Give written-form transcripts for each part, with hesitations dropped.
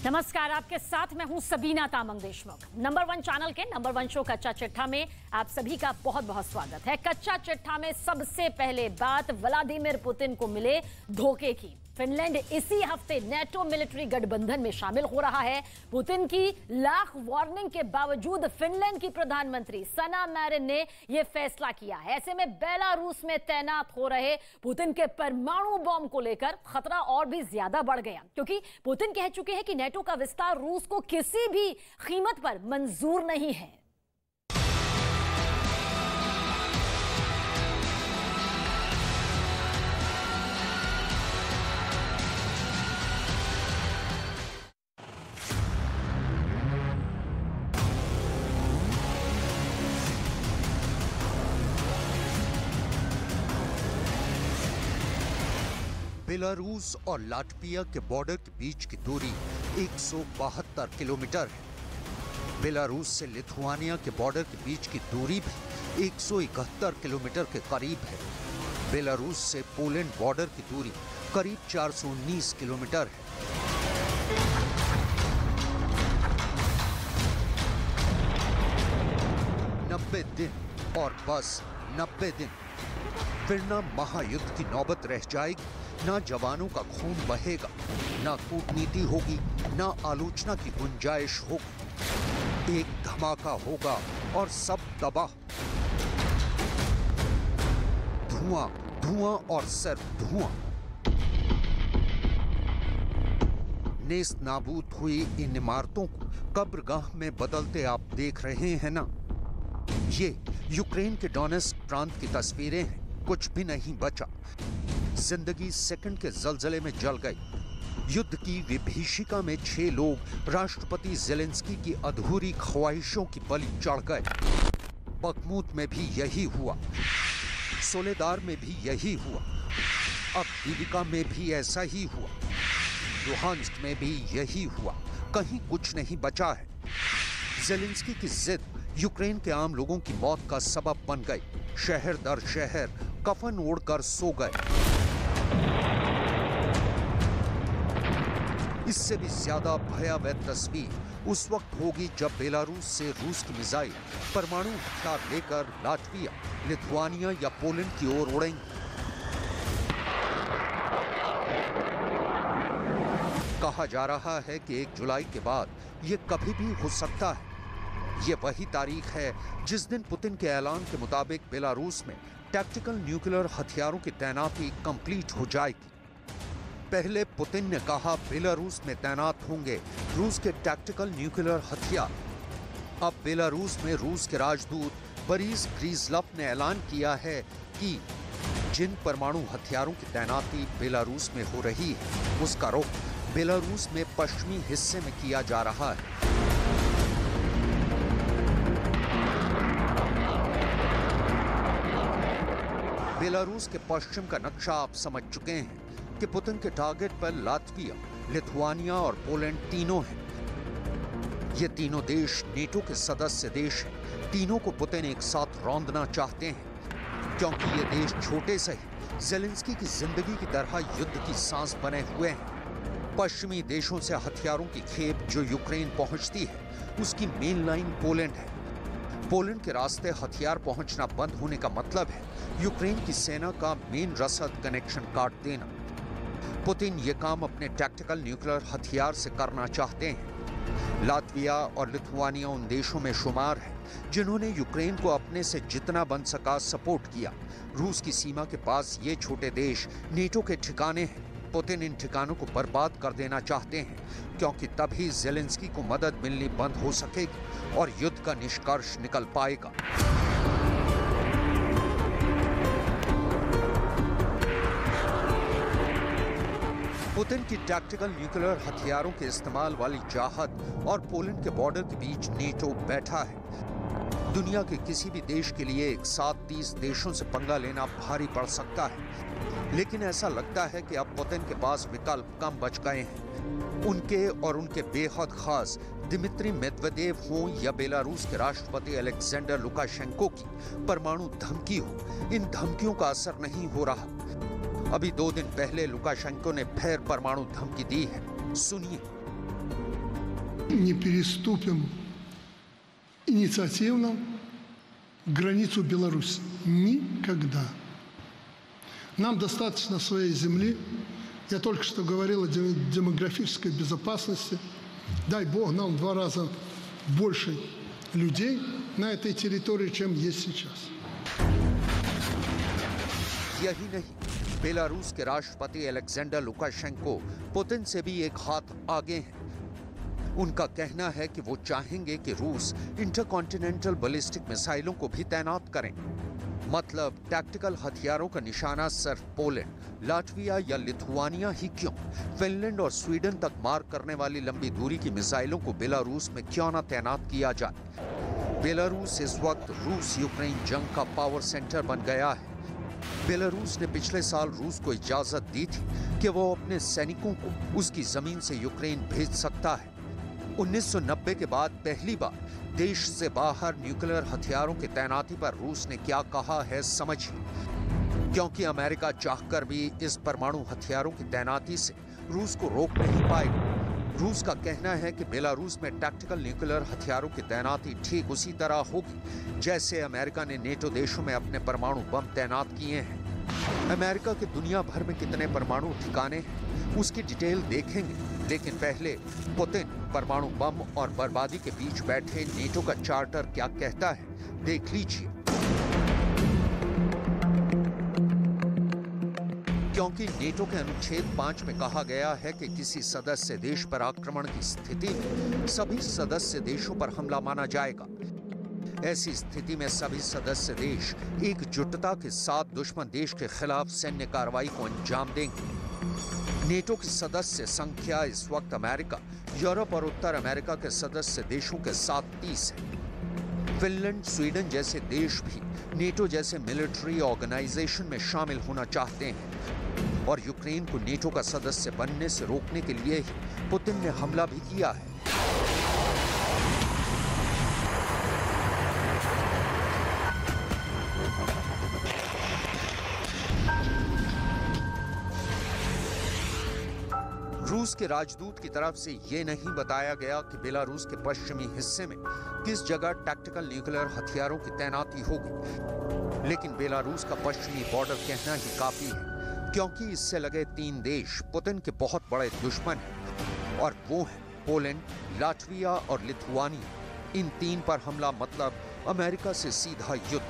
नमस्कार, आपके साथ मैं हूं सबीना तामंग देशमुख। नंबर 1 चैनल के नंबर 1 शो कच्चा चिट्ठा में आप सभी का बहुत बहुत स्वागत है। कच्चा चिट्ठा में सबसे पहले बात व्लादिमीर पुतिन को मिले धोखे की। फिनलैंड इसी हफ्ते नेटो मिलिट्री गठबंधन में शामिल हो रहा है। पुतिन की लाख वार्निंग के बावजूद फिनलैंड की प्रधानमंत्री सना मैरिन ने यह फैसला किया है। ऐसे में बेलारूस में तैनात हो रहे पुतिन के परमाणु बॉम्ब को लेकर खतरा और भी ज्यादा बढ़ गया, क्योंकि पुतिन कह चुके हैं कि नेटो का विस्तार रूस को किसी भी कीमत पर मंजूर नहीं है। बेलारूस और लाटविया के बॉर्डर के बीच की दूरी 172 किलोमीटर है। बेलारूस से लिथुआनिया के बॉर्डर के बीच की दूरी भी 171 किलोमीटर के करीब है। बेलारूस से पोलैंड बॉर्डर की दूरी करीब 419 किलोमीटर है। नब्बे दिन और बस 90 दिन, फिर ना महायुद्ध की नौबत रह जाएगी, ना जवानों का खून बहेगा, ना कूटनीति होगी, ना आलोचना की गुंजाइश होगी। एक धमाका होगा और सब तबाह। धुआं, धुआं और सिर्फ धुआं। नेस्त नाबूद हुई इन इमारतों को कब्रगाह में बदलते आप देख रहे हैं ना। ये यूक्रेन के डोनेट्स्क प्रांत की तस्वीरें हैं। कुछ भी नहीं बचा। जिंदगी सेकंड के जलजले में जल गई। युद्ध की विभीषिका में 6 लोग राष्ट्रपति ज़ेलेंस्की की अधूरी ख्वाहिशों की बलि चढ़ गए। बखमूत में भी यही हुआ, सोलेदार में भी यही हुआ, अब दिविका में भी ऐसा ही हुआ, लुहांस्क में भी यही हुआ। कहीं कुछ नहीं बचा है। ज़ेलेंस्की की जिद यूक्रेन के आम लोगों की मौत का सबब बन गई। शहर दर शहर कफन ओढ़कर सो गए। इससे भी ज्यादा भयावह तस्वीर उस वक्त होगी जब बेलारूस से रूस की मिसाइल परमाणु हथियार लेकर लाटविया, लिथुआनिया या पोलैंड की ओर उड़ेंगी। कहा जा रहा है कि 1 जुलाई के बाद ये कभी भी हो सकता है। ये वही तारीख है जिस दिन पुतिन के ऐलान के मुताबिक बेलारूस में टैक्टिकल न्यूक्लियर हथियारों की तैनाती कंप्लीट हो जाएगी। पहले पुतिन ने कहा बेलारूस में तैनात होंगे रूस के टैक्टिकल न्यूक्लियर हथियार। अब बेलारूस में रूस के राजदूत बोरिस ग्रीज़लव ने ऐलान किया है कि जिन परमाणु हथियारों की तैनाती बेलारूस में हो रही है उसका रुख बेलारूस में पश्चिमी हिस्से में किया जा रहा है। बेलारूस के पश्चिम का नक्शा आप समझ चुके हैं कि पुतिन के टारगेट पर लाटविया, लिथुआनिया और पोलैंड तीनों हैं। ये तीनों देश नेटो के सदस्य देश हैं। तीनों को पुतिन एक साथ रौंदना चाहते हैं, क्योंकि ये देश छोटे से ही ज़ेलेंस्की की जिंदगी की तरह युद्ध की सांस बने हुए हैं। पश्चिमी देशों से हथियारों की खेप जो यूक्रेन पहुंचती है उसकी मेन लाइन पोलैंड है। पोलैंड के रास्ते हथियार पहुंचना बंद होने का मतलब है यूक्रेन की सेना का मेन रसद कनेक्शन काट देना। पुतिन ये काम अपने टैक्टिकल न्यूक्लियर हथियार से करना चाहते हैं। लाटविया और लिथुआनिया उन देशों में शुमार है जिन्होंने यूक्रेन को अपने से जितना बन सका सपोर्ट किया। रूस की सीमा के पास ये छोटे देश नेटो के ठिकाने हैं। पुतिन इन ठिकानों को बर्बाद कर देना चाहते हैं, क्योंकि तभी ज़ेलेंस्की को मदद मिलनी बंद हो सकेगी और युद्ध का निष्कर्ष निकल पाएगा। पुतिन की टैक्टिकल न्यूक्लियर हथियारों के इस्तेमाल वाली चाहत और पोलैंड के बॉर्डर के बीच नेटो बैठा है। दुनिया के किसी भी देश के लिए एक साथ 30 देशों से पंगा लेना भारी पड़ सकता है, लेकिन ऐसा लगता है कि अब पुतिन के पास विकल्प कम बच गए हैं। उनके और उनके बेहद खास दिमित्री मेदवेदेव हों या बेलारूस के राष्ट्रपति अलेक्जेंडर लुकाशेंको की परमाणु धमकी हो, इन धमकियों का असर नहीं हो रहा। अभी 2 दिन पहले लुकाशेंको ने फिर परमाणु धमकी दी है। सुनिए। не переступим инициативно границу Беларуси. Никогда. Нам достаточно своей земли. Я только что говорил о демографической безопасности. Дай Бог, нам в 2 раза больше людей на этой территории, чем есть сейчас. यही नहीं, बेलारूस के राष्ट्रपति अलेक्जेंडर लुकाशेंको पुतिन से भी एक हाथ आगे हैं। उनका कहना है कि वो चाहेंगे कि रूस इंटरकॉन्टिनेंटल बैलिस्टिक मिसाइलों को भी तैनात करें। मतलब टैक्टिकल हथियारों का निशाना सिर्फ पोलैंड, लाटविया या लिथुआनिया ही क्यों, फिनलैंड और स्वीडन तक मार करने वाली लंबी दूरी की मिसाइलों को बेलारूस में क्यों न तैनात किया जाए। बेलारूस इस वक्त रूस यूक्रेन जंग का पावर सेंटर बन गया है। बेलारूस ने पिछले साल रूस को इजाजत दी थी कि वो अपने सैनिकों को उसकी जमीन से यूक्रेन भेज सकता है। 1990 के बाद पहली बार देश से बाहर न्यूक्लियर हथियारों की तैनाती पर रूस ने क्या कहा है समझिए। क्योंकि अमेरिका चाहकर भी इस परमाणु हथियारों की तैनाती से रूस को रोक नहीं पाएगा। रूस का कहना है कि बेलारूस में टैक्टिकल न्यूक्लियर हथियारों की तैनाती ठीक उसी तरह होगी जैसे अमेरिका ने नेटो देशों में अपने परमाणु बम तैनात किए हैं। अमेरिका के दुनिया भर में कितने परमाणु ठिकाने हैं उसकी डिटेल देखेंगे, लेकिन पहले पुतिन परमाणु बम और बर्बादी के बीच बैठे नेटो का चार्टर क्या कहता है देख लीजिए। क्योंकि नेटो के अनुच्छेद 5 में कहा गया है कि किसी सदस्य देश पर आक्रमण की स्थिति में सभी सदस्य देशों पर हमला माना जाएगा। ऐसी स्थिति में सभी सदस्य देश एकजुटता के साथ दुश्मन देश के खिलाफ सैन्य कार्रवाई को अंजाम देंगे। नेटो की सदस्य संख्या इस वक्त अमेरिका, यूरोप और उत्तर अमेरिका के सदस्य देशों के साथ 30 है। फिनलैंड, स्वीडन जैसे देश भी नेटो जैसे मिलिट्री ऑर्गेनाइजेशन में शामिल होना चाहते हैं और यूक्रेन को नेटो का सदस्य बनने से रोकने के लिए ही पुतिन ने हमला भी किया है। रूस के राजदूत की तरफ से यह नहीं बताया गया कि बेलारूस के पश्चिमी हिस्से में किस जगह टैक्टिकल न्यूक्लियर हथियारों की तैनाती होगी, लेकिन बेलारूस का पश्चिमी बॉर्डर कहना ही काफी है क्योंकि इससे लगे 3 देश पुतिन के बहुत बड़े दुश्मन हैं और वो हैं पोलैंड, लाटविया और लिथुआनिया। इन 3 पर हमला मतलब अमेरिका से सीधा युद्ध।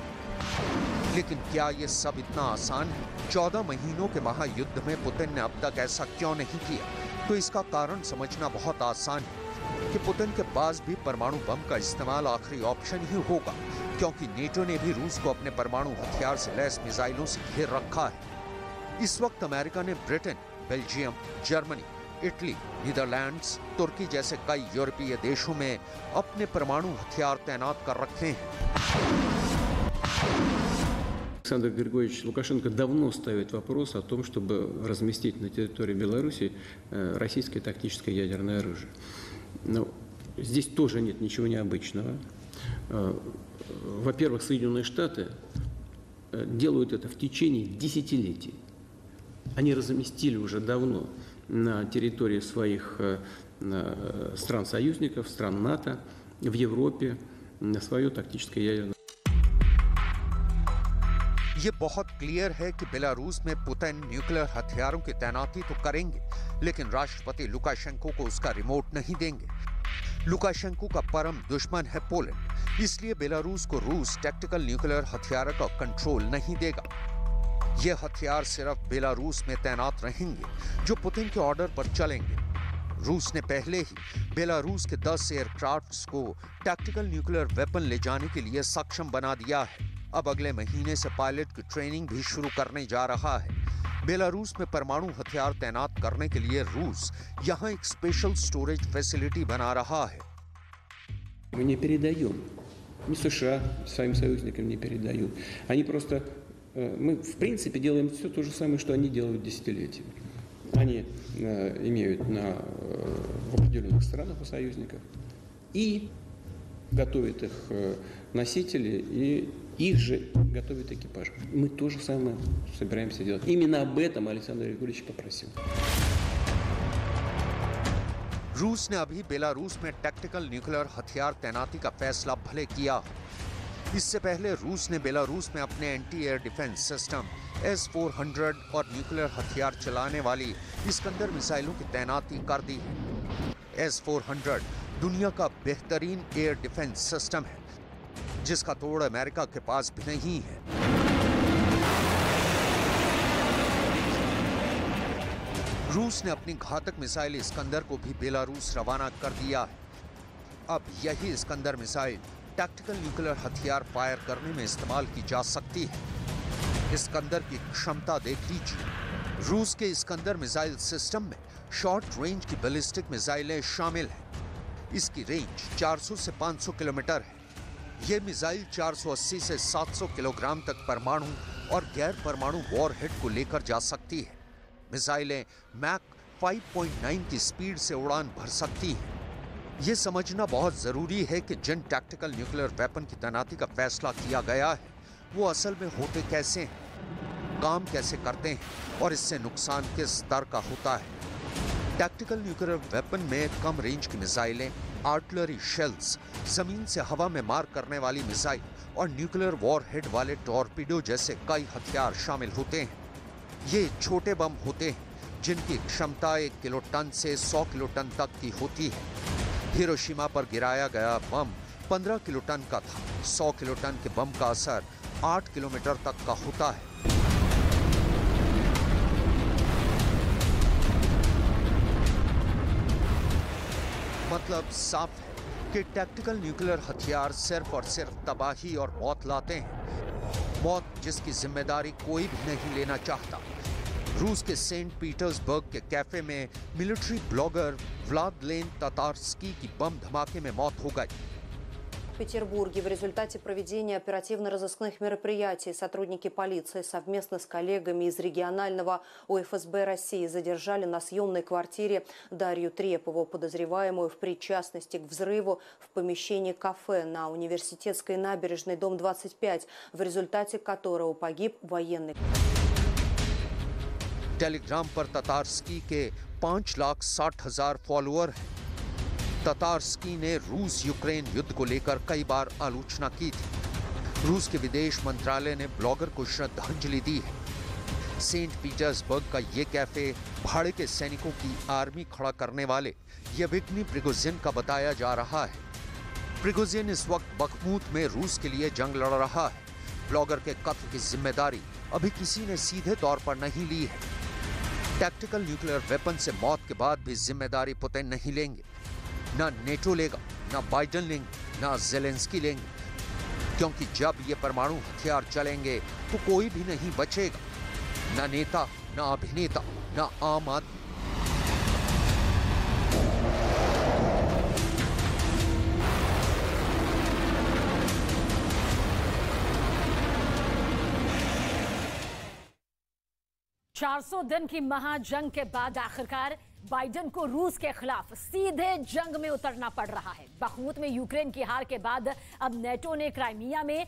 लेकिन क्या ये सब इतना आसान है? 14 महीनों के महायुद्ध में पुतिन ने अब तक ऐसा क्यों नहीं किया? तो इसका कारण समझना बहुत आसान है कि पुतिन के पास भी परमाणु बम का इस्तेमाल आखिरी ऑप्शन ही होगा, क्योंकि नेटो ने भी रूस को अपने परमाणु हथियार से लैस मिसाइलों से घेर रखा है। इस वक्त अमेरिका ने Britain, Belgium, Germany, Italy, Netherlands, तुर्की जैसे कई यूरोपीय देशों में अपने परमाणु हथियार तैनात कर रखे हैं। Александр Григорьевич Лукашенко давно ставит вопрос о том, чтобы разместить на территории Беларуси российское тактическое ядерное оружие. Но здесь тоже нет ничего необычного. Во-первых, Соединенные Штаты делают это в течение десятилетий. Они разместили уже давно на территории своих стран-союзников, стран НАТО, в Европе свое тактическое ядерное. ये बहुत क्लियर है कि बेलारूस में पुतिन न्यूक्लियर हथियारों की तैनाती तो करेंगे, लेकिन राष्ट्रपति लुकाशेंको को उसका रिमोट नहीं देंगे। लुकाशेंको का परम दुश्मन है पोलैंड, इसलिए बेलारूस को रूस टैक्टिकल न्यूक्लियर हथियार का कंट्रोल नहीं देगा। ये हथियार सिर्फ बेलारूस में तैनात रहेंगे जो पुतिन के ऑर्डर पर चलेंगे। रूस ने पहले ही बेलारूस के 10 एयरक्राफ्ट्स को टैक्टिकल न्यूक्लियर वेपन ले जाने के लिए सक्षम बना दिया है। अब अगले महीने से पायलट की ट्रेनिंग भी शुरू करने जा रहा है। बेलारूस में परमाणु हथियार तैनात करने के लिए रूस यहाँ एक स्पेशल स्टोरेज फैसिलिटी बना रहा है। Мы не передаем, ни США своим союзникам не передают. Они просто, мы в принципе делаем все то же самое, что они делают десятилетиями. Они имеют в определенных странах у союзников и готовят их носители, и их же готовят экипаж. Мы то же самое собираемся делать. Именно об этом Александр Григорьевич попросил. रूस ने अभी बेलारूस में टैक्टिकल न्यूक्लियर हथियार तैनाती का फैसला भले किया, इससे पहले रूस ने बेलारूस में अपने anti air defence system S-400 और न्यूक्लियर हथियार चलाने वाली इस्कंदर मिसाइलों की तैनाती कर दी है। S-400 दुनिया का बेहतरीन एयर डिफेंस सिस्टम है, जिसका तोड़ अमेरिका के पास भी नहीं है। रूस ने अपनी घातक मिसाइल इस्कंदर को भी बेलारूस रवाना कर दिया है। अब यही इस्कंदर मिसाइल टैक्टिकल न्यूक्लियर हथियार फायर करने में इस्तेमाल की जा सकती है। इस्कंदर की क्षमता देख लीजिए। रूस के इस्कंदर मिसाइल सिस्टम में शॉर्ट रेंज की बैलिस्टिक मिसाइलें शामिल हैं। इसकी रेंज 400 से 500 किलोमीटर है। यह मिसाइल 480 से 700 किलोग्राम तक परमाणु और गैर परमाणु वॉरहेड को लेकर जा सकती है। मिसाइलें मैक 5.9 की स्पीड से उड़ान भर सकती हैं। यह समझना बहुत जरूरी है कि जिन टैक्टिकल न्यूक्लियर वेपन की तैनाती का फैसला किया गया है वो असल में होते कैसे हैं, काम कैसे करते हैं और इससे नुकसान किस स्तर का होता है। टैक्टिकल न्यूक्लियर वेपन में कम रेंज की मिसाइलें, आर्टिलरी शेल्स, जमीन से हवा में मार करने वाली मिसाइल और न्यूक्लियर वॉरहेड वाले टॉर्पीडो जैसे कई हथियार शामिल होते हैं। ये छोटे बम होते हैं जिनकी क्षमता 1 किलोटन से 100 किलोटन तक की होती है। हिरोशिमा पर गिराया गया बम 15 किलोटन का था। 100 किलोटन के बम का असर 8 किलोमीटर तक का होता है। मतलब साफ है कि टैक्टिकल न्यूक्लियर हथियार सिर्फ और सिर्फ तबाही और मौत लाते हैं, मौत जिसकी जिम्मेदारी कोई भी नहीं लेना चाहता। रूस के सेंट पीटर्सबर्ग के कैफे में मिलिट्री ब्लॉगर व्लादिमीर татарский की बम धमाके में मौत हो गई। В Петербурге в результате проведения оперативно-розыскных мероприятий сотрудники полиции совместно с коллегами из регионального УФСБ России задержали на съемной квартире Дарью Трепову, подозреваемую в причастности к взрыву в помещении кафе на Университетской набережной, дом 25, в результате которого погиб военный. टेलीग्राम पर татарский के 5,60,000 फॉलोअर हैं। татарский ने रूस यूक्रेन युद्ध को लेकर कई बार आलोचना की थी। रूस के विदेश मंत्रालय ने ब्लॉगर को श्रद्धांजलि दी है। सेंट पीटर्सबर्ग का ये कैफे भाड़े के सैनिकों की आर्मी खड़ा करने वाले येवगेनी प्रिगोजिन का बताया जा रहा है। प्रिगोजिन इस वक्त बखमूत में रूस के लिए जंग लड़ रहा है। ब्लॉगर के कत्ल की जिम्मेदारी अभी किसी ने सीधे तौर पर नहीं ली है। टैक्टिकल न्यूक्लियर वेपन से मौत के बाद भी जिम्मेदारी पुतिन नहीं लेंगे। ना नेटो लेगा, ना बाइडेन लेंगे, ना ज़ेलेंस्की लेंगे, क्योंकि जब ये परमाणु हथियार चलेंगे तो कोई भी नहीं बचेगा, ना नेता, ना अभिनेता, ना आम आदमी। चार 400 दिन की महाजंग के बाद आखिरकार बाइडेन को रूस के खिलाफ सीधे जंग में उतरना पड़ रहा है। बखमूत में यूक्रेन की हार के बाद अब नेटो ने क्राइमिया में